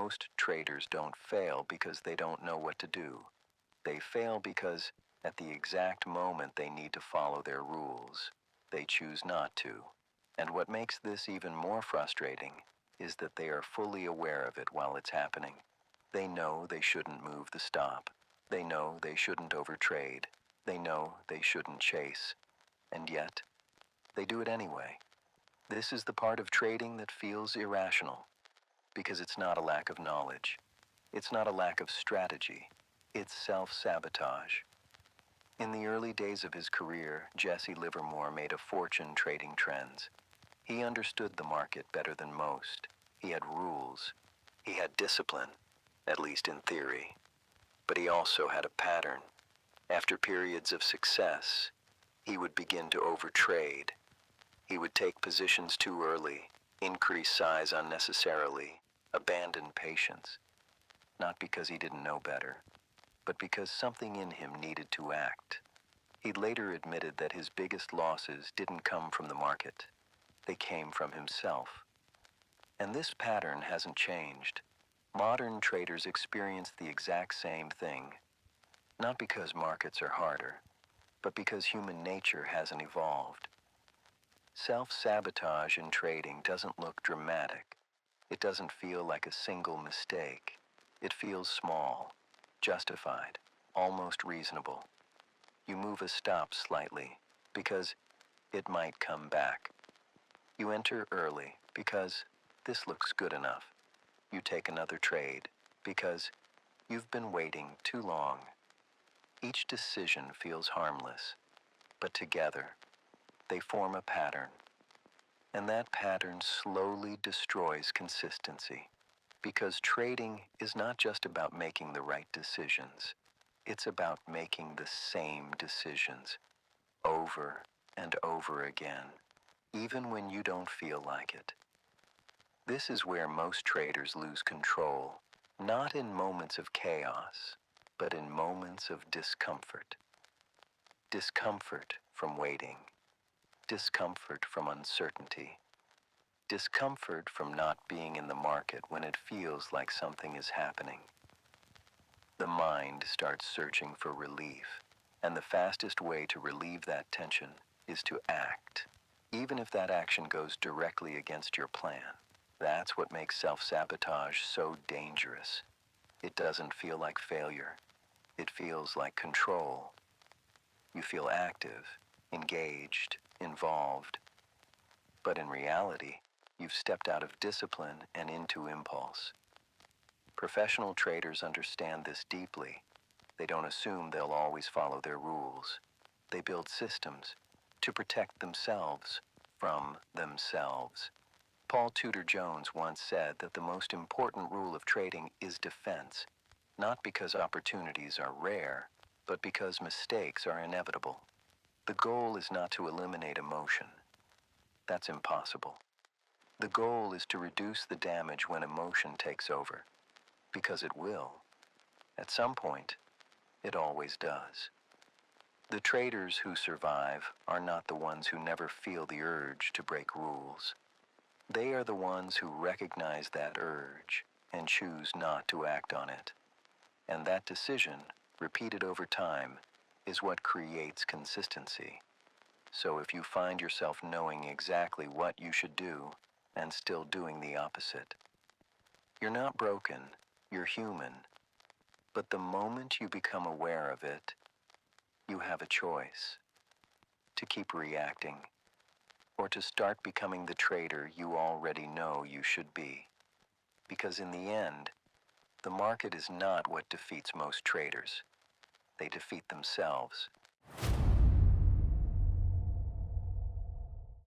most traders don't fail because they don't know what to do. They fail because, at the exact moment they need to follow their rules, they choose not to. And what makes this even more frustrating is that they are fully aware of it while it's happening. They know they shouldn't move the stop. They know they shouldn't overtrade. They know they shouldn't chase. And yet, they do it anyway. This is the part of trading that feels irrational, because it's not a lack of knowledge. It's not a lack of strategy. It's self-sabotage. In the early days of his career, Jesse Livermore made a fortune trading trends. He understood the market better than most. He had rules. He had discipline, at least in theory. But he also had a pattern. After periods of success, he would begin to overtrade. He would take positions too early, increase size unnecessarily, abandon patience. Not because he didn't know better, but because something in him needed to act. He later admitted that his biggest losses didn't come from the market. They came from himself. And this pattern hasn't changed. Modern traders experience the exact same thing. Not because markets are harder, but because human nature hasn't evolved. Self-sabotage in trading doesn't look dramatic. It doesn't feel like a single mistake. It feels small, justified, almost reasonable. You move a stop slightly because it might come back. You enter early because this looks good enough. You take another trade because you've been waiting too long. Each decision feels harmless, but together, they form a pattern. And that pattern slowly destroys consistency. Because trading is not just about making the right decisions. It's about making the same decisions over and over again, even when you don't feel like it. This is where most traders lose control, not in moments of chaos, but in moments of discomfort. Discomfort from waiting. Discomfort from uncertainty. Discomfort from not being in the market when it feels like something is happening. The mind starts searching for relief, and the fastest way to relieve that tension is to act, even if that action goes directly against your plan. That's what makes self-sabotage so dangerous. It doesn't feel like failure. It feels like control. You feel active, engaged, involved. But in reality, you've stepped out of discipline and into impulse. Professional traders understand this deeply. They don't assume they'll always follow their rules. They build systems to protect themselves from themselves. Paul Tudor Jones once said that the most important rule of trading is defense, not because opportunities are rare, but because mistakes are inevitable. The goal is not to eliminate emotion. That's impossible. The goal is to reduce the damage when emotion takes over, because it will. At some point, it always does. The traders who survive are not the ones who never feel the urge to break rules. They are the ones who recognize that urge and choose not to act on it. And that decision, repeated over time, is what creates consistency. So if you find yourself knowing exactly what you should do and still doing the opposite, you're not broken, you're human. But the moment you become aware of it, you have a choice to keep reacting or to start becoming the trader you already know you should be. Because in the end, the market is not what defeats most traders. They defeat themselves.